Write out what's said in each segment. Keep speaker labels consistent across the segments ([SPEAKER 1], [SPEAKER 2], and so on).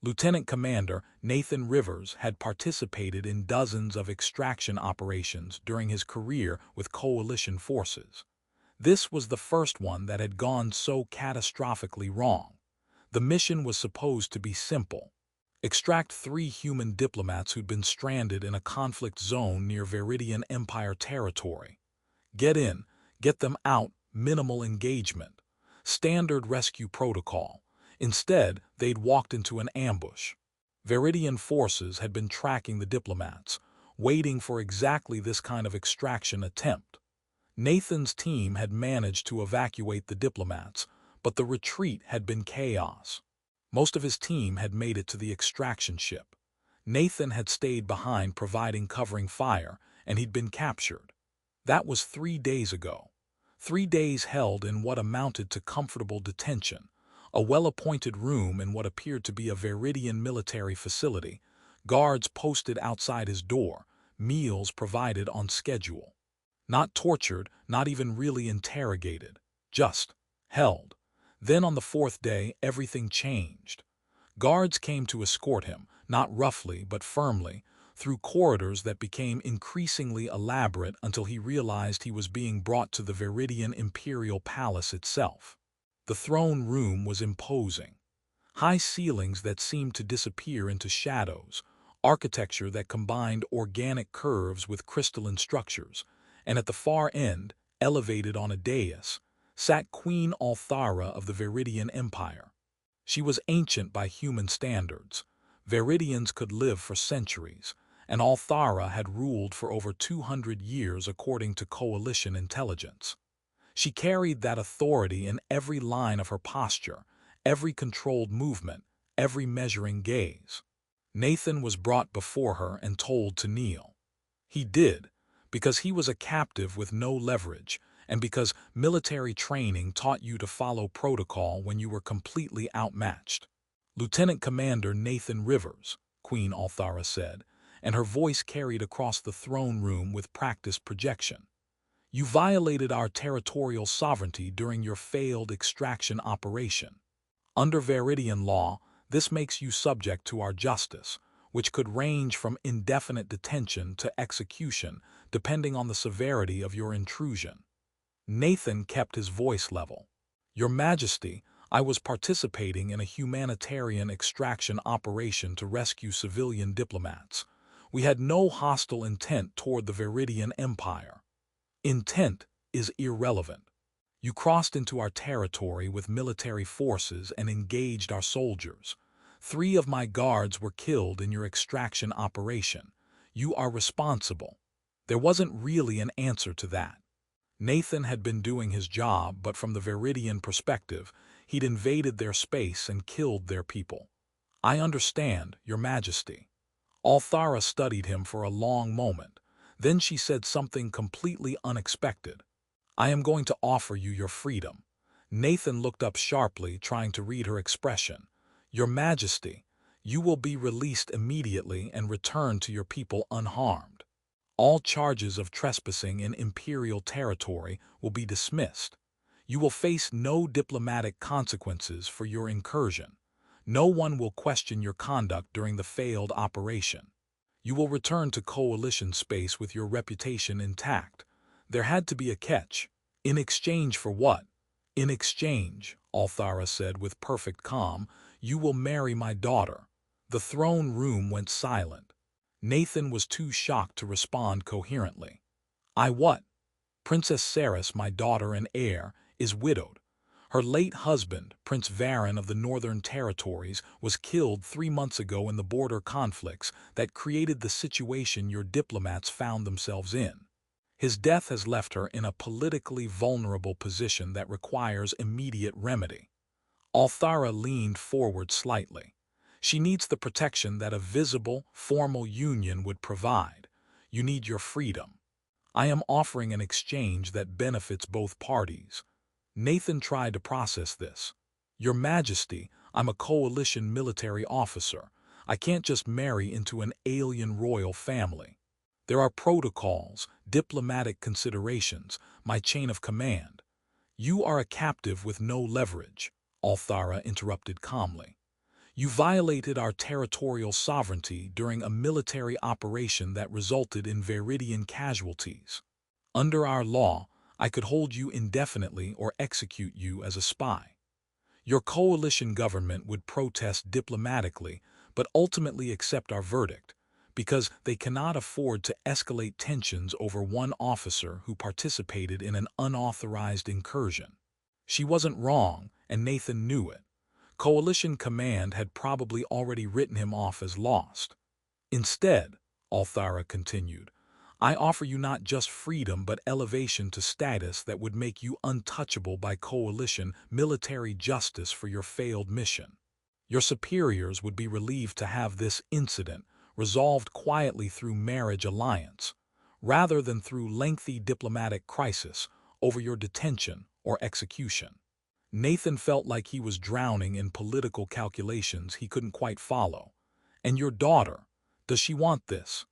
[SPEAKER 1] Lieutenant Commander Nathan Rivers had participated in dozens of extraction operations during his career with coalition forces. This was the first one that had gone so catastrophically wrong. The mission was supposed to be simple. Extract 3 human diplomats who'd been stranded in a conflict zone near Viridian Empire territory. Get in, get them out, minimal engagement. Standard rescue protocol. Instead, they'd walked into an ambush. Viridian forces had been tracking the diplomats, waiting for exactly this kind of extraction attempt. Nathan's team had managed to evacuate the diplomats, but the retreat had been chaos. Most of his team had made it to the extraction ship. Nathan had stayed behind providing covering fire, and he'd been captured. That was 3 days ago. 3 days held in what amounted to comfortable detention, a well-appointed room in what appeared to be a Viridian military facility, guards posted outside his door, meals provided on schedule. Not tortured, not even really interrogated, just held. Then on the 4th day, everything changed. Guards came to escort him, not roughly but firmly, through corridors that became increasingly elaborate until he realized he was being brought to the Viridian Imperial Palace itself. The throne room was imposing. High ceilings that seemed to disappear into shadows, architecture that combined organic curves with crystalline structures, and at the far end, elevated on a dais, sat Queen Althara of the Viridian Empire. She was ancient by human standards. Viridians could live for centuries, and Althara had ruled for over 200 years according to coalition intelligence. She carried that authority in every line of her posture, every controlled movement, every measuring gaze. Nathan was brought before her and told to kneel. He did, because he was a captive with no leverage, and because military training taught you to follow protocol when you were completely outmatched. "Lieutenant Commander Nathan Rivers," Queen Althara said, and her voice carried across the throne room with practiced projection. "You violated our territorial sovereignty during your failed extraction operation. Under Viridian law, this makes you subject to our justice, which could range from indefinite detention to execution, depending on the severity of your intrusion." Nathan kept his voice level. "Your Majesty, I was participating in a humanitarian extraction operation to rescue civilian diplomats. We had no hostile intent toward the Viridian Empire. Intent is irrelevant. You crossed into our territory with military forces and engaged our soldiers. 3 of my guards were killed in your extraction operation. You are responsible." There wasn't really an answer to that. Nathan had been doing his job, but from the Viridian perspective, he'd invaded their space and killed their people. "I understand, Your Majesty." Althara studied him for a long moment. Then she said something completely unexpected. "I am going to offer you your freedom." Nathan looked up sharply, trying to read her expression. "Your Majesty, you will be released immediately and returned to your people unharmed. All charges of trespassing in imperial territory will be dismissed. You will face no diplomatic consequences for your incursion. No one will question your conduct during the failed operation. You will return to coalition space with your reputation intact." There had to be a catch. "In exchange for what?" "In exchange," Althara said with perfect calm, "you will marry my daughter." The throne room went silent. Nathan was too shocked to respond coherently. "I what?" "Princess Seris, my daughter and heir, is widowed. Her late husband, Prince Varen of the Northern Territories, was killed 3 months ago in the border conflicts that created the situation your diplomats found themselves in. His death has left her in a politically vulnerable position that requires immediate remedy." Althara leaned forward slightly. "She needs the protection that a visible, formal union would provide. You need your freedom. I am offering an exchange that benefits both parties." Nathan tried to process this. "Your Majesty, I'm a coalition military officer. I can't just marry into an alien royal family. There are protocols, diplomatic considerations, my chain of command." "You are a captive with no leverage," Althara interrupted calmly. You violated our territorial sovereignty during a military operation that resulted in Veridian casualties. Under our law, I could hold you indefinitely or execute you as a spy. Your coalition government would protest diplomatically, but ultimately accept our verdict, because they cannot afford to escalate tensions over one officer who participated in an unauthorized incursion. She wasn't wrong, and Nathan knew it. Coalition Command had probably already written him off as lost. Instead, Althara continued, I offer you not just freedom but elevation to status that would make you untouchable by coalition military justice for your failed mission. Your superiors would be relieved to have this incident resolved quietly through marriage alliance, rather than through lengthy diplomatic crisis over your detention or execution. Nathan felt like he was drowning in political calculations he couldn't quite follow. And your daughter, does she want this?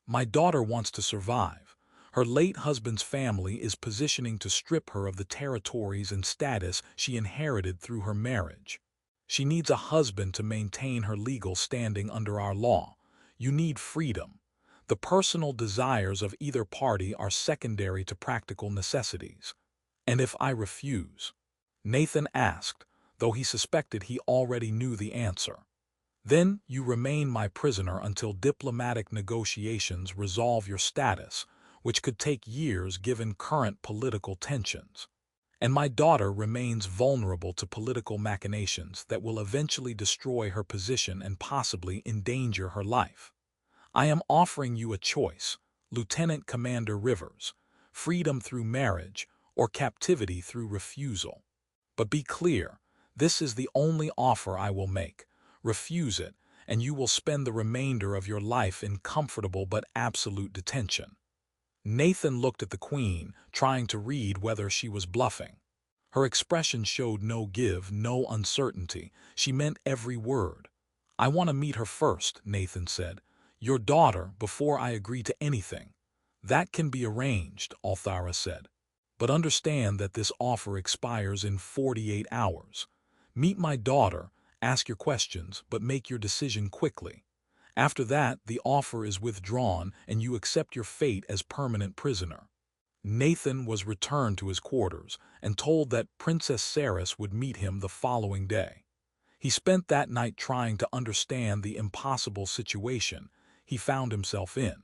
[SPEAKER 1] My daughter wants to survive. Her late husband's family is positioning to strip her of the territories and status she inherited through her marriage. She needs a husband to maintain her legal standing under our law. You need freedom. The personal desires of either party are secondary to practical necessities. And if I refuse? Nathan asked, though he suspected he already knew the answer. Then you remain my prisoner until diplomatic negotiations resolve your status, which could take years given current political tensions. And my daughter remains vulnerable to political machinations that will eventually destroy her position and possibly endanger her life. I am offering you a choice, Lieutenant Commander Rivers, freedom through marriage or captivity through refusal. But be clear, this is the only offer I will make. Refuse it, and you will spend the remainder of your life in comfortable but absolute detention. Nathan looked at the Queen, trying to read whether she was bluffing. Her expression showed no give, no uncertainty. She meant every word. I want to meet her first, Nathan said. Your daughter, before I agree to anything. That can be arranged, Althara said. But understand that this offer expires in 48 hours. Meet my daughter, ask your questions, but make your decision quickly. After that, the offer is withdrawn and you accept your fate as permanent prisoner. Nathan was returned to his quarters and told that Princess Seris would meet him the following day. He spent that night trying to understand the impossible situation he found himself in.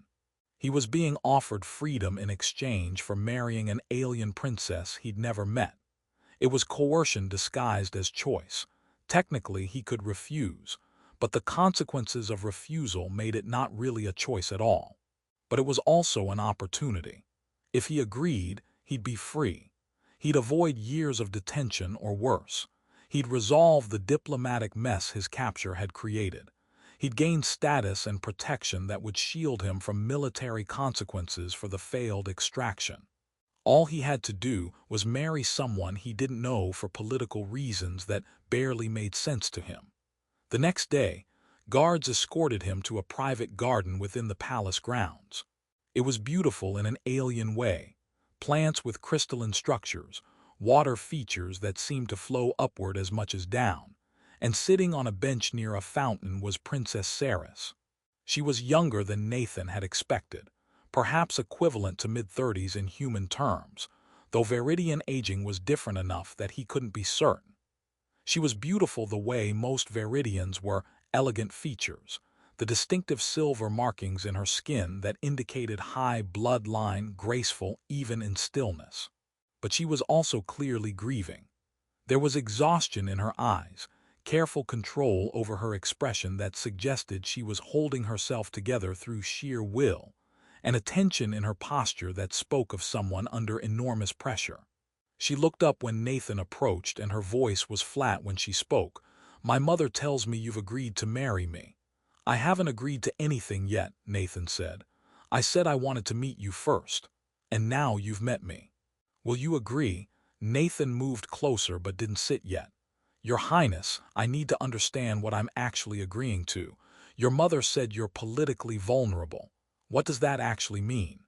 [SPEAKER 1] He was being offered freedom in exchange for marrying an alien princess he'd never met. It was coercion disguised as choice. Technically, he could refuse, but the consequences of refusal made it not really a choice at all. But it was also an opportunity. If he agreed, he'd be free. He'd avoid years of detention or worse. He'd resolve the diplomatic mess his capture had created. He'd gain status and protection that would shield him from military consequences for the failed extraction. All he had to do was marry someone he didn't know for political reasons that barely made sense to him. The next day, guards escorted him to a private garden within the palace grounds. It was beautiful in an alien way. Plants with crystalline structures, water features that seemed to flow upward as much as down, and sitting on a bench near a fountain was Princess Seris. She was younger than Nathan had expected, perhaps equivalent to mid-30s in human terms, though Veridian aging was different enough that he couldn't be certain. She was beautiful the way most Veridians were, elegant features, the distinctive silver markings in her skin that indicated high bloodline, graceful even in stillness. But she was also clearly grieving. There was exhaustion in her eyes, careful control over her expression that suggested she was holding herself together through sheer will, and a tension in her posture that spoke of someone under enormous pressure. She looked up when Nathan approached, and her voice was flat when she spoke. My mother tells me you've agreed to marry me. I haven't agreed to anything yet, Nathan said. I said I wanted to meet you first, and now you've met me. Will you agree? Nathan moved closer but didn't sit yet. Your Highness, I need to understand what I'm actually agreeing to. Your mother said you're politically vulnerable. What does that actually mean?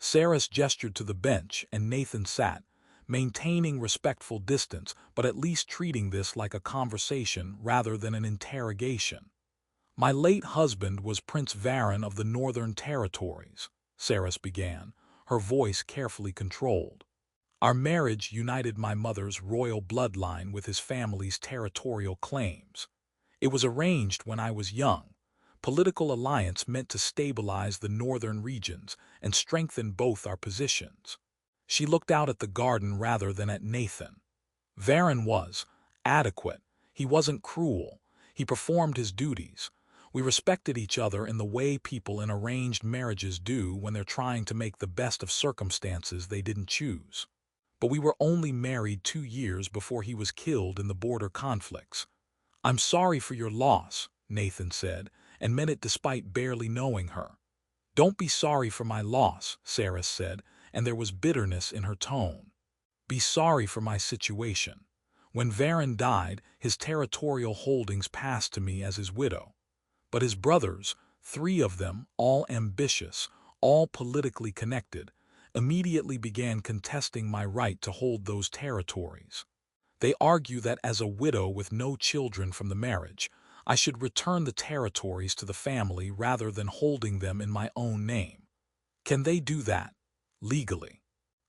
[SPEAKER 1] Seris gestured to the bench, and Nathan sat, maintaining respectful distance, but at least treating this like a conversation rather than an interrogation. My late husband was Prince Varen of the Northern Territories, Seris began, her voice carefully controlled. Our marriage united my mother's royal bloodline with his family's territorial claims. It was arranged when I was young. Political alliance meant to stabilize the northern regions and strengthen both our positions. She looked out at the garden rather than at Nathan. Varen was adequate. He wasn't cruel. He performed his duties. We respected each other in the way people in arranged marriages do when they're trying to make the best of circumstances they didn't choose. But we were only married 2 years before he was killed in the border conflicts. "I'm sorry for your loss," Nathan said, and meant it despite barely knowing her. "Don't be sorry for my loss," Seris said, and there was bitterness in her tone. "Be sorry for my situation. When Varen died, his territorial holdings passed to me as his widow. But his brothers, 3 of them, all ambitious, all politically connected, immediately began contesting my right to hold those territories. They argue that as a widow with no children from the marriage, I should return the territories to the family rather than holding them in my own name. Can they do that? Legally?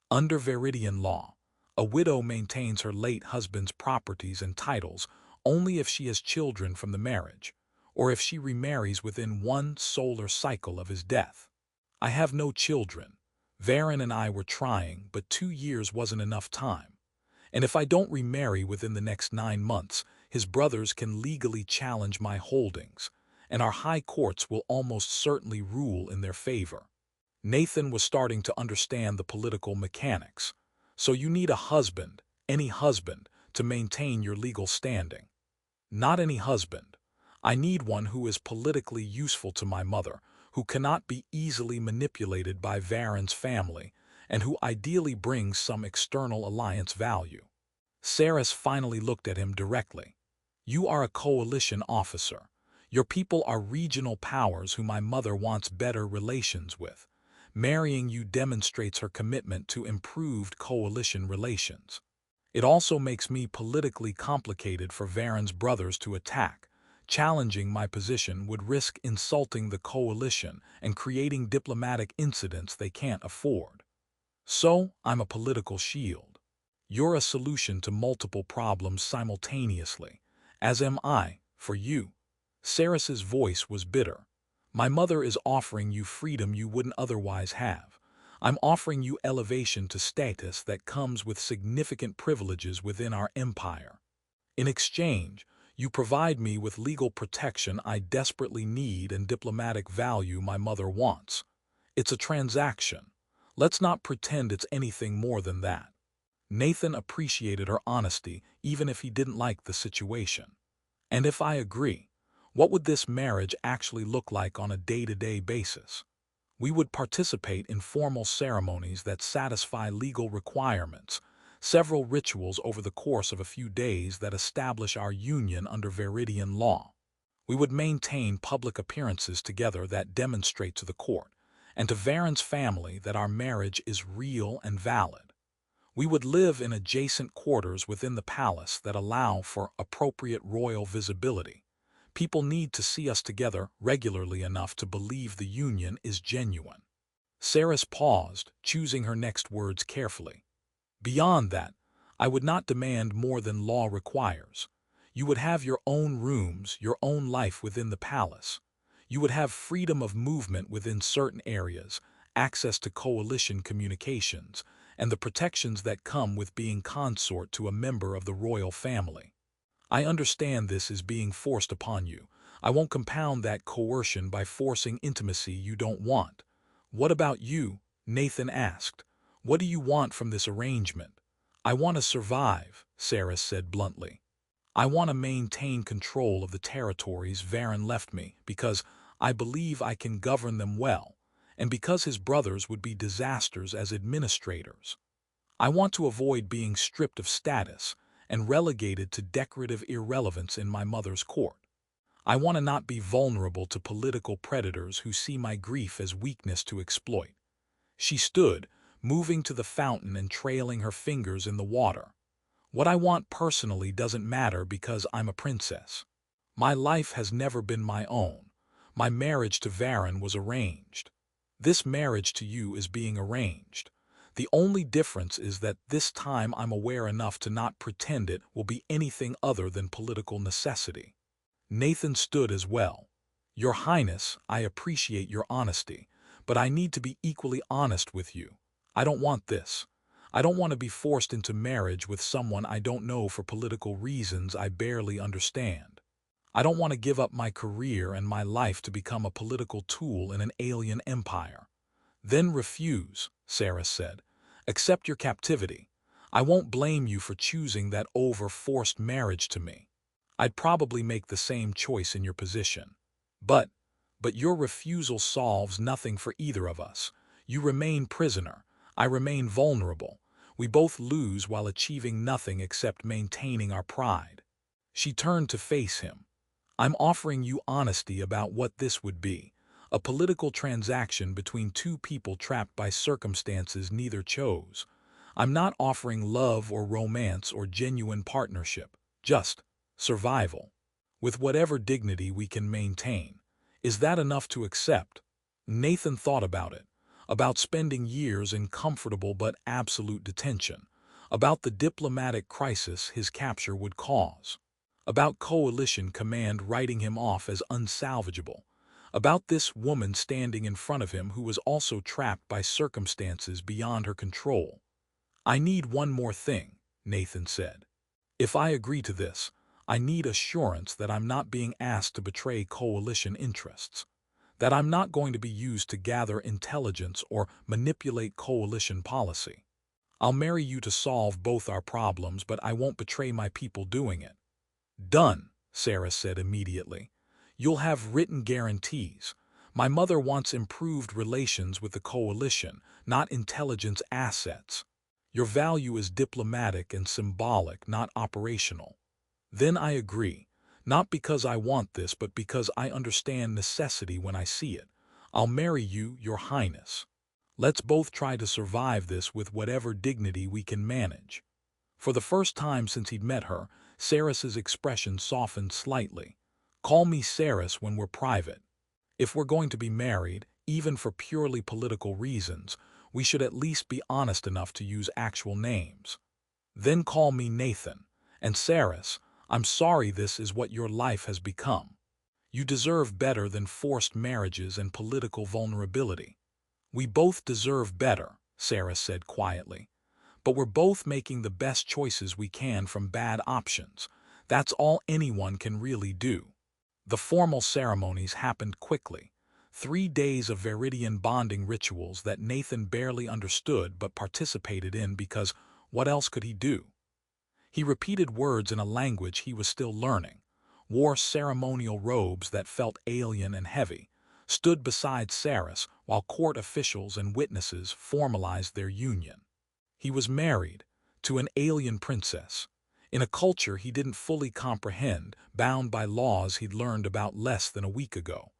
[SPEAKER 1] Under Viridian law, a widow maintains her late husband's properties and titles only if she has children from the marriage, or if she remarries within 1 solar cycle of his death. I have no children. Varen and I were trying, but 2 years wasn't enough time. And if I don't remarry within the next 9 months, his brothers can legally challenge my holdings, and our high courts will almost certainly rule in their favor." Nathan was starting to understand the political mechanics. "So you need a husband, any husband, to maintain your legal standing." "Not any husband. I need one who is politically useful to my mother, who cannot be easily manipulated by Varen's family, and who ideally brings some external alliance value." Seris finally looked at him directly. "You are a coalition officer. Your people are regional powers who my mother wants better relations with. Marrying you demonstrates her commitment to improved coalition relations. It also makes me politically complicated for Varen's brothers to attack. Challenging my position would risk insulting the coalition and creating diplomatic incidents they can't afford. So, I'm a political shield. You're a solution to multiple problems simultaneously, as am I, for you." Seris's voice was bitter. "My mother is offering you freedom you wouldn't otherwise have. I'm offering you elevation to status that comes with significant privileges within our empire. In exchange, you provide me with legal protection I desperately need and diplomatic value my mother wants. It's a transaction. Let's not pretend it's anything more than that." Nathan appreciated her honesty even if he didn't like the situation. "And if I agree, what would this marriage actually look like on a day-to-day basis?" "We would participate in formal ceremonies that satisfy legal requirements, several rituals over the course of a few days that establish our union under Viridian law. We would maintain public appearances together that demonstrate to the court and to Varen's family that our marriage is real and valid. We would live in adjacent quarters within the palace that allow for appropriate royal visibility. People need to see us together regularly enough to believe the union is genuine." Seris paused, choosing her next words carefully. "Beyond that, I would not demand more than law requires. You would have your own rooms, your own life within the palace. You would have freedom of movement within certain areas, access to coalition communications, and the protections that come with being consort to a member of the royal family. I understand this is being forced upon you. I won't compound that coercion by forcing intimacy you don't want." "What about you?" Nathan asked. "What do you want from this arrangement?" "I want to survive," Seris said bluntly. "I want to maintain control of the territories Varen left me because I believe I can govern them well, and because his brothers would be disasters as administrators. I want to avoid being stripped of status and relegated to decorative irrelevance in my mother's court. I want to not be vulnerable to political predators who see my grief as weakness to exploit." She stood, moving to the fountain and trailing her fingers in the water. "What I want personally doesn't matter because I'm a princess. My life has never been my own. My marriage to Varen was arranged. This marriage to you is being arranged. The only difference is that this time I'm aware enough to not pretend it will be anything other than political necessity." Nathan stood as well. "Your Highness, I appreciate your honesty, but I need to be equally honest with you. I don't want this. I don't want to be forced into marriage with someone I don't know for political reasons I barely understand. I don't want to give up my career and my life to become a political tool in an alien empire." "Then refuse," Seris said. "Accept your captivity. I won't blame you for choosing that over forced marriage to me. I'd probably make the same choice in your position. But your refusal solves nothing for either of us. You remain prisoner. I remain vulnerable. We both lose while achieving nothing except maintaining our pride." She turned to face him. "I'm offering you honesty about what this would be. A political transaction between two people trapped by circumstances neither chose. I'm not offering love or romance or genuine partnership, just survival. With whatever dignity we can maintain. Is that enough to accept?" Nathan thought about it, about spending years in comfortable but absolute detention, about the diplomatic crisis his capture would cause, about Coalition Command writing him off as unsalvageable, about this woman standing in front of him who was also trapped by circumstances beyond her control. "I need one more thing," Nathan said. "If I agree to this, I need assurance that I'm not being asked to betray coalition interests, that I'm not going to be used to gather intelligence or manipulate coalition policy. I'll marry you to solve both our problems, but I won't betray my people doing it." "Done," Seris said immediately. "You'll have written guarantees. My mother wants improved relations with the coalition, not intelligence assets. Your value is diplomatic and symbolic, not operational." "Then I agree, not because I want this, but because I understand necessity when I see it. I'll marry you, Your Highness. Let's both try to survive this with whatever dignity we can manage." For the first time since he'd met her, Seris's expression softened slightly. "Call me Seris when we're private. If we're going to be married, even for purely political reasons, we should at least be honest enough to use actual names. Then call me Nathan. And Seris, I'm sorry this is what your life has become. You deserve better than forced marriages and political vulnerability." "We both deserve better," Seris said quietly. "But we're both making the best choices we can from bad options. That's all anyone can really do." The formal ceremonies happened quickly. 3 days of Veridian bonding rituals that Nathan barely understood but participated in because what else could he do? He repeated words in a language he was still learning, wore ceremonial robes that felt alien and heavy, stood beside Seris while court officials and witnesses formalized their union. He was married to an alien princess, in a culture he didn't fully comprehend, bound by laws he'd learned about less than a week ago.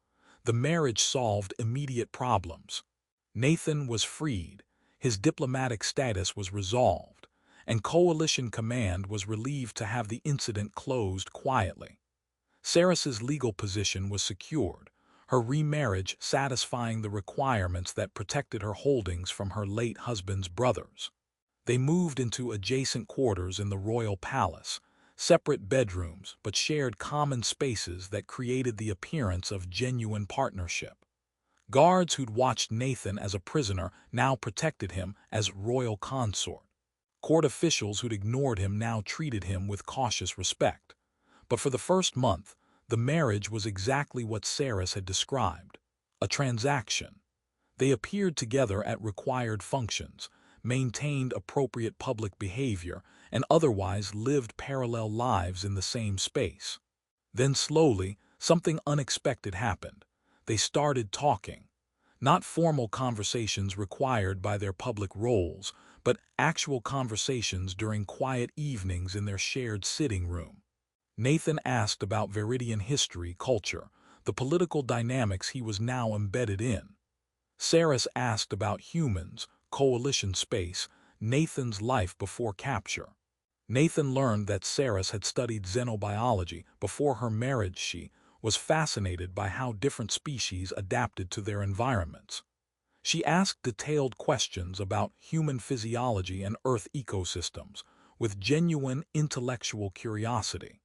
[SPEAKER 1] The marriage solved immediate problems. Nathan was freed, his diplomatic status was resolved, and Coalition Command was relieved to have the incident closed quietly. Seris's legal position was secured, her remarriage satisfying the requirements that protected her holdings from her late husband's brothers. They moved into adjacent quarters in the royal palace, separate bedrooms but shared common spaces that created the appearance of genuine partnership. Guards who'd watched Nathan as a prisoner now protected him as royal consort. Court officials who'd ignored him now treated him with cautious respect. But for the first month, the marriage was exactly what Seris had described, a transaction. They appeared together at required functions, maintained appropriate public behavior, and otherwise lived parallel lives in the same space. Then slowly, something unexpected happened. They started talking. Not formal conversations required by their public roles, but actual conversations during quiet evenings in their shared sitting room. Nathan asked about Veridian history, culture, the political dynamics he was now embedded in. Seris asked about humans, Coalition space, Nathan's life before capture. Nathan learned that Seris had studied xenobiology before her marriage. She was fascinated by how different species adapted to their environments. She asked detailed questions about human physiology and Earth ecosystems, with genuine intellectual curiosity.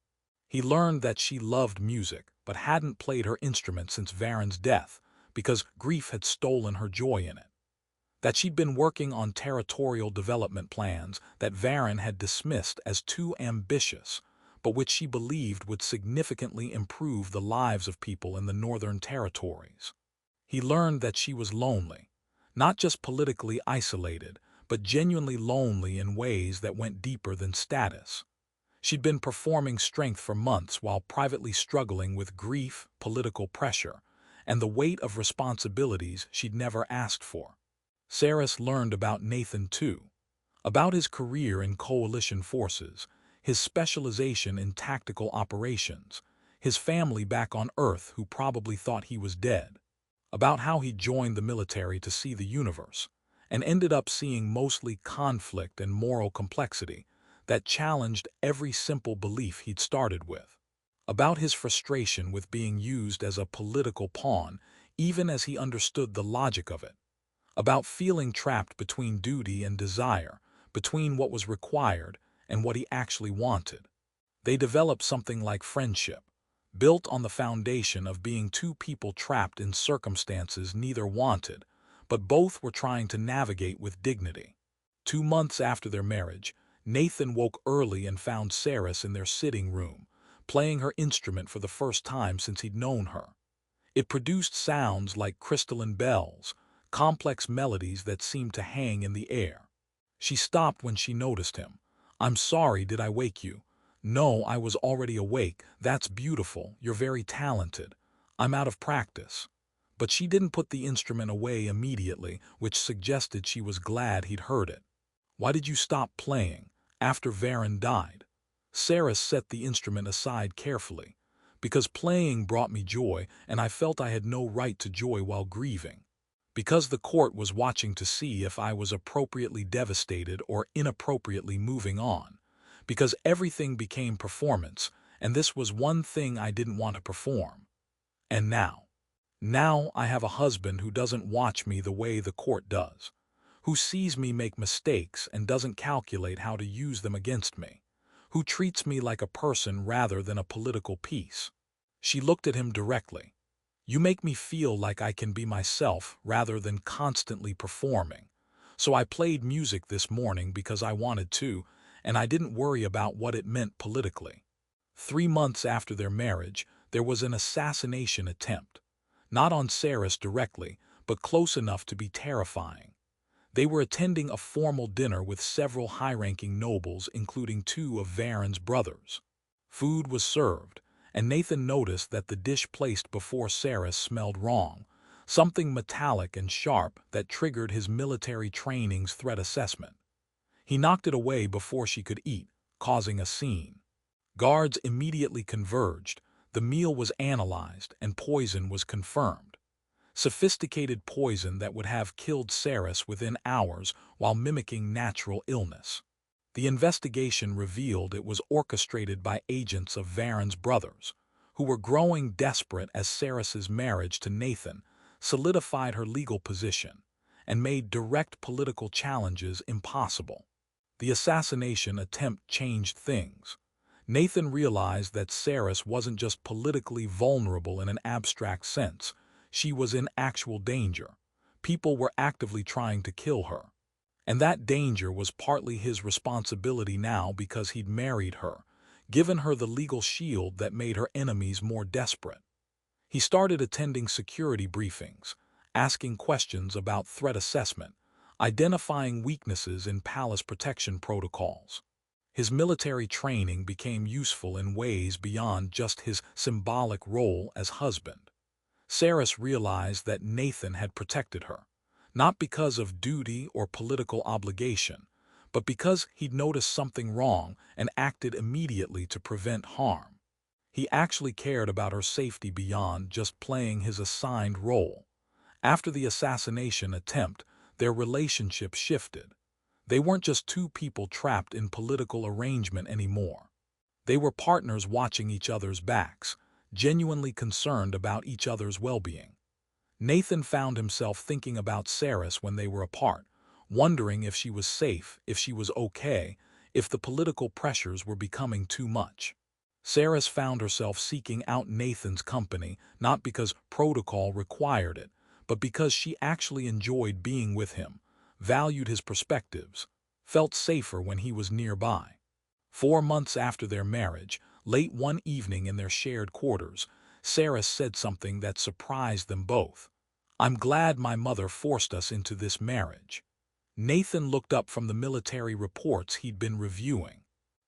[SPEAKER 1] He learned that she loved music, but hadn't played her instrument since Varen's death, because grief had stolen her joy in it. That she'd been working on territorial development plans that Varen had dismissed as too ambitious, but which she believed would significantly improve the lives of people in the Northern Territories. He learned that she was lonely, not just politically isolated, but genuinely lonely in ways that went deeper than status. She'd been performing strength for months while privately struggling with grief, political pressure, and the weight of responsibilities she'd never asked for. Seris learned about Nathan too, about his career in coalition forces, his specialization in tactical operations, his family back on Earth who probably thought he was dead, about how he joined the military to see the universe, and ended up seeing mostly conflict and moral complexity that challenged every simple belief he'd started with, about his frustration with being used as a political pawn even as he understood the logic of it, about feeling trapped between duty and desire, between what was required and what he actually wanted. They developed something like friendship, built on the foundation of being two people trapped in circumstances neither wanted, but both were trying to navigate with dignity. 2 months after their marriage, Nathan woke early and found Seris in their sitting room, playing her instrument for the first time since he'd known her. It produced sounds like crystalline bells, complex melodies that seemed to hang in the air. She stopped when she noticed him. "I'm sorry, did I wake you?" "No, I was already awake. That's beautiful. You're very talented. I'm out of practice." But she didn't put the instrument away immediately, which suggested she was glad he'd heard it. "Why did you stop playing? After Varen died?" Seris set the instrument aside carefully. "Because playing brought me joy, and I felt I had no right to joy while grieving. Because the court was watching to see if I was appropriately devastated or inappropriately moving on. Because everything became performance, and this was one thing I didn't want to perform. And now I have a husband who doesn't watch me the way the court does, who sees me make mistakes and doesn't calculate how to use them against me, who treats me like a person rather than a political piece." She looked at him directly. "You make me feel like I can be myself rather than constantly performing. So I played music this morning because I wanted to, and I didn't worry about what it meant politically." 3 months after their marriage, there was an assassination attempt. Not on Seris directly, but close enough to be terrifying. They were attending a formal dinner with several high-ranking nobles, including 2 of Varen's brothers. Food was served, and Nathan noticed that the dish placed before Seris smelled wrong, something metallic and sharp that triggered his military training's threat assessment. He knocked it away before she could eat, causing a scene. Guards immediately converged, the meal was analyzed, and poison was confirmed. Sophisticated poison that would have killed Seris within hours while mimicking natural illness. The investigation revealed it was orchestrated by agents of Varen's brothers, who were growing desperate as Seris's marriage to Nathan solidified her legal position and made direct political challenges impossible. The assassination attempt changed things. Nathan realized that Seris wasn't just politically vulnerable in an abstract sense, she was in actual danger. People were actively trying to kill her. And that danger was partly his responsibility now because he'd married her, given her the legal shield that made her enemies more desperate. He started attending security briefings, asking questions about threat assessment, identifying weaknesses in palace protection protocols. His military training became useful in ways beyond just his symbolic role as husband. Seris realized that Nathan had protected her, not because of duty or political obligation, but because he'd noticed something wrong and acted immediately to prevent harm. He actually cared about her safety beyond just playing his assigned role. After the assassination attempt, their relationship shifted. They weren't just two people trapped in political arrangement anymore. They were partners watching each other's backs, genuinely concerned about each other's well-being. Nathan found himself thinking about Seris when they were apart, wondering if she was safe, if she was okay, if the political pressures were becoming too much. Seris found herself seeking out Nathan's company not because protocol required it, but because she actually enjoyed being with him, valued his perspectives, felt safer when he was nearby. 4 months after their marriage, late one evening in their shared quarters, Seris said something that surprised them both. "I'm glad my mother forced us into this marriage." Nathan looked up from the military reports he'd been reviewing.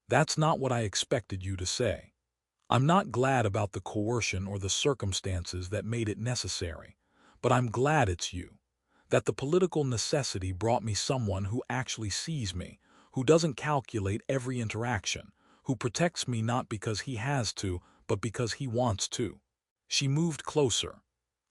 [SPEAKER 1] "That's not what I expected you to say. I'm not glad about the coercion or the circumstances that made it necessary, but I'm glad it's you. That the political necessity brought me someone who actually sees me, who doesn't calculate every interaction, who protects me not because he has to, but because he wants to." She moved closer.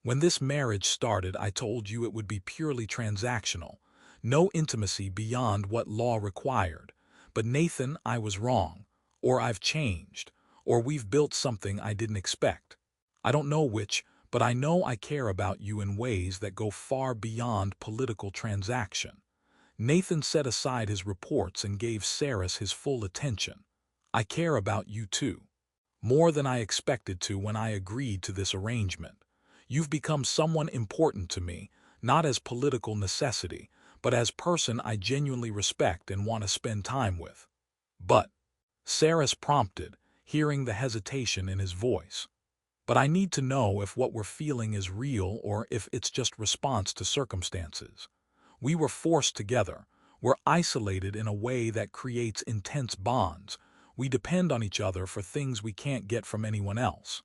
[SPEAKER 1] "When this marriage started, I told you it would be purely transactional, no intimacy beyond what law required. But Nathan, I was wrong, or I've changed, or we've built something I didn't expect. I don't know which, but I know I care about you in ways that go far beyond political transaction." Nathan set aside his reports and gave Seris his full attention. "I care about you too. More than I expected to when I agreed to this arrangement. You've become someone important to me, not as political necessity, but as person I genuinely respect and want to spend time with." "But," Seris prompted, hearing the hesitation in his voice. "But I need to know if what we're feeling is real or if it's just response to circumstances. We were forced together. We're isolated in a way that creates intense bonds. We depend on each other for things we can't get from anyone else.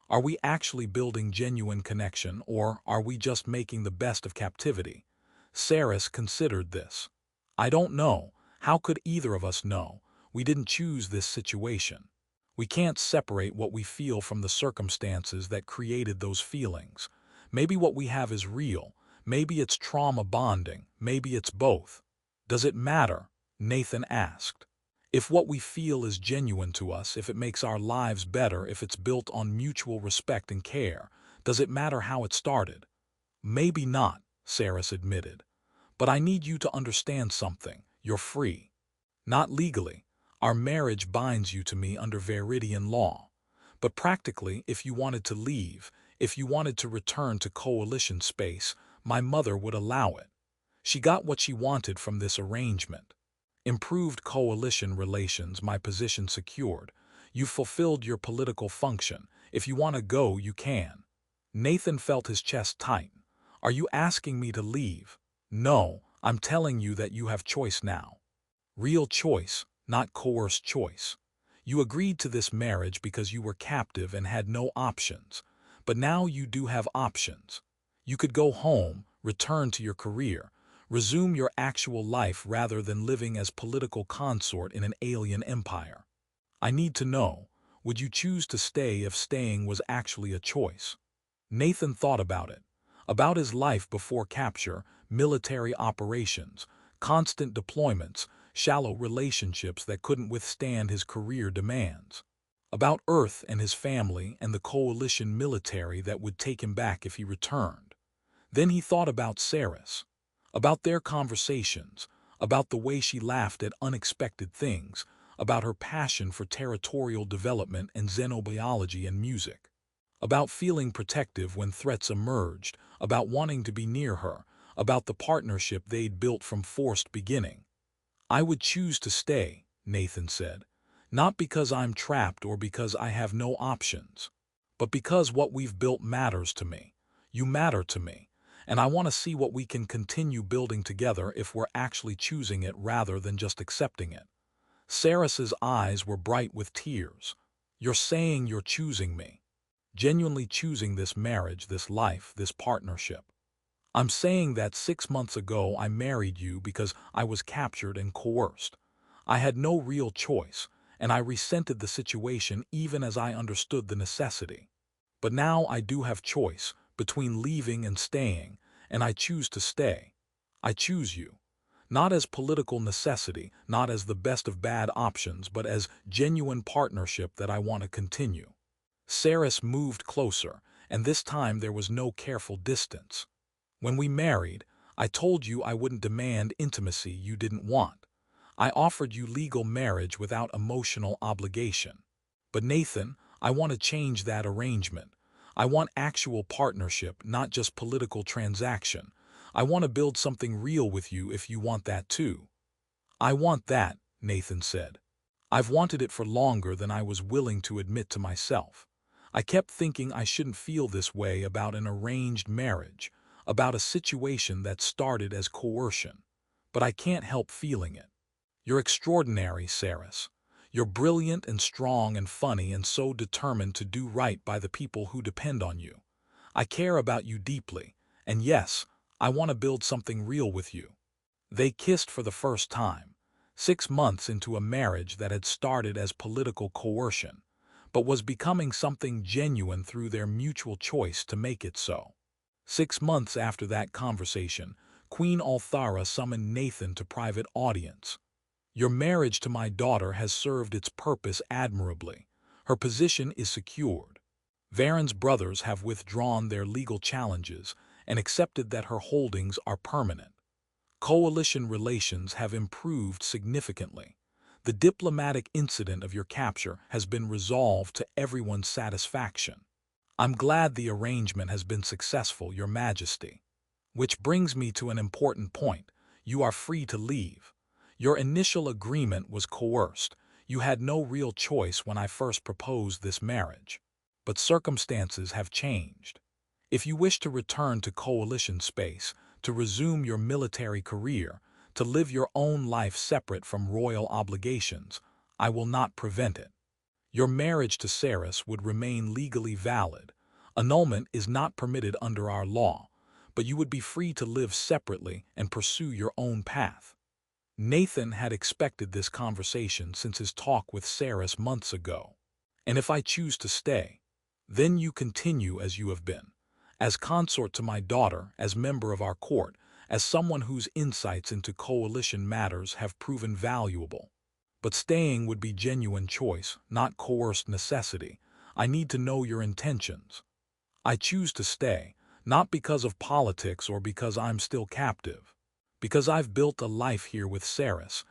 [SPEAKER 1] Are we actually building genuine connection, or are we just making the best of captivity?" Seris considered this. "I don't know. How could either of us know? We didn't choose this situation. We can't separate what we feel from the circumstances that created those feelings. Maybe what we have is real. Maybe it's trauma bonding. Maybe it's both." "Does it matter?" Nathan asked. "If what we feel is genuine to us, if it makes our lives better, if it's built on mutual respect and care, does it matter how it started?" "Maybe not," Seris admitted. "But I need you to understand something. You're free. Not legally. Our marriage binds you to me under Viridian law. But practically, if you wanted to leave, if you wanted to return to coalition space, my mother would allow it. She got what she wanted from this arrangement. Improved coalition relations, my position secured. You've fulfilled your political function. If you want to go, you can." Nathan felt his chest tighten. "Are you asking me to leave?" "No, I'm telling you that you have choice now. Real choice, not coerced choice. You agreed to this marriage because you were captive and had no options. But now you do have options. You could go home, return to your career, resume your actual life rather than living as political consort in an alien empire. I need to know, would you choose to stay if staying was actually a choice?" Nathan thought about it. About his life before capture, military operations, constant deployments, shallow relationships that couldn't withstand his career demands. About Earth and his family and the coalition military that would take him back if he returned. Then he thought about Seris, about their conversations, about the way she laughed at unexpected things, about her passion for territorial development and xenobiology and music, about feeling protective when threats emerged, about wanting to be near her, about the partnership they'd built from forced beginning. "I would choose to stay," Nathan said, "not because I'm trapped or because I have no options, but because what we've built matters to me. You matter to me, and I want to see what we can continue building together if we're actually choosing it rather than just accepting it." Seris's eyes were bright with tears. "You're saying you're choosing me, genuinely choosing this marriage, this life, this partnership." "I'm saying that 6 months ago I married you because I was captured and coerced. I had no real choice, and I resented the situation even as I understood the necessity. But now I do have choice between leaving and staying, and I choose to stay. I choose you. Not as political necessity, not as the best of bad options, but as genuine partnership that I want to continue." Seris moved closer, and this time there was no careful distance. "When we married, I told you I wouldn't demand intimacy you didn't want. I offered you legal marriage without emotional obligation. But Nathan, I want to change that arrangement. I want actual partnership, not just political transaction. I want to build something real with you if you want that too." "I want that," Nathan said. "I've wanted it for longer than I was willing to admit to myself. I kept thinking I shouldn't feel this way about an arranged marriage, about a situation that started as coercion. But I can't help feeling it. You're extraordinary, Seris. You're brilliant and strong and funny and so determined to do right by the people who depend on you. I care about you deeply, and yes, I want to build something real with you." They kissed for the first time, 6 months into a marriage that had started as political coercion, but was becoming something genuine through their mutual choice to make it so. 6 months after that conversation, Queen Althara summoned Nathan to private audience. "Your marriage to my daughter has served its purpose admirably. Her position is secured. Varen's brothers have withdrawn their legal challenges and accepted that her holdings are permanent. Coalition relations have improved significantly. The diplomatic incident of your capture has been resolved to everyone's satisfaction. I'm glad the arrangement has been successful, Your Majesty. Which brings me to an important point. You are free to leave. Your initial agreement was coerced. You had no real choice when I first proposed this marriage. But circumstances have changed. If you wish to return to coalition space, to resume your military career, to live your own life separate from royal obligations, I will not prevent it. Your marriage to Seris would remain legally valid. Annulment is not permitted under our law, but you would be free to live separately and pursue your own path." Nathan had expected this conversation since his talk with Seris months ago. "And if I choose to stay, then you continue as you have been, as consort to my daughter, as member of our court, as someone whose insights into coalition matters have proven valuable. But staying would be genuine choice, not coerced necessity. I need to know your intentions. I choose to stay, not because of politics or because I'm still captive. Because I've built a life here with Seris,